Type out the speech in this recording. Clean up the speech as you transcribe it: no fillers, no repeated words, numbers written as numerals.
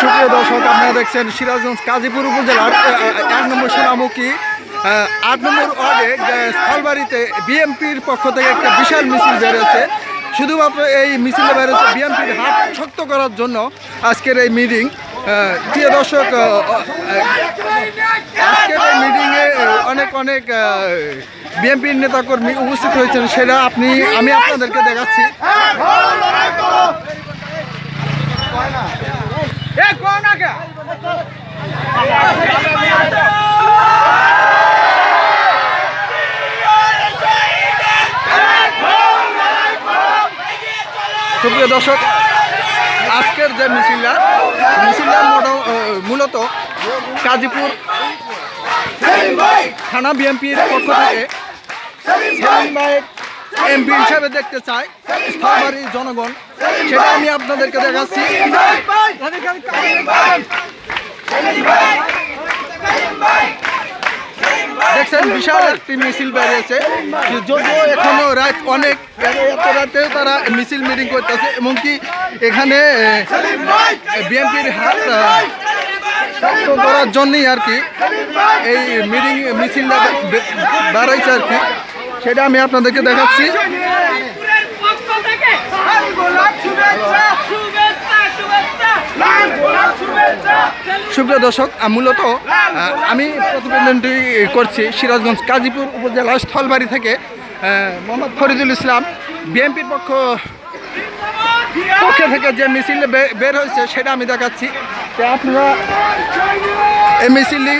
সুপ্রিয় দর্শক, আপনারা দেখছেন সিরাজগঞ্জ কাজীপুর উপজেলার 1 নম্বর সোনামুখী 8 নম্বর ওয়ার্ডে স্থলবাড়িতে বিএমপির পক্ষ থেকে একটা বিশাল মিছিল বেরোচ্ছে। শুধুমাত্র এই মিছিলে বেরোচ্ছে বিএমপির হাত শক্ত করার জন্য আজকের এই মিটিং। প্রিয় দর্শক, আজকের এই মিটিংয়ে অনেক বিএনপির নেতাকর্মী উপস্থিত হয়েছেন, সেটা আমি আপনাদেরকে দেখাচ্ছি। সুপ্রিয় দর্শক, আজকের যে মিছিলটা মূলত কাজীপুর থানা বিএনপির পক্ষ থেকে সেলিম ভাই এমপি হিসাবে দেখতে চাই স্থলবাড়ির জনগণ, সেটা আমি আপনাদেরকে দেখাচ্ছি। দেখছেন বিশাল একটি মিছিল বেরিয়েছে, যদিও এখনো রাত অনেক, এত রাতে তারা মিছিল মিটিং করতেছে, এমনকি এখানে বিএনপির হাত শক্ত করার জন্যই আর কি এই মিছিলটা বেরোইছে আর কি, সেটা আমি আপনাদেরকে দেখাচ্ছি। সুপ্রিয় দর্শক, মূলত আমি প্রতিবেদনটি করছি সিরাজগঞ্জ কাজীপুর উপজেলা স্থলবাড়ি থেকে। মোহাম্মদ ফরিদুল ইসলাম বিএনপির পক্ষ থেকে যে মিছিল বের হয়েছে সেটা আমি দেখাচ্ছি। আপনারা এই মিছিলটি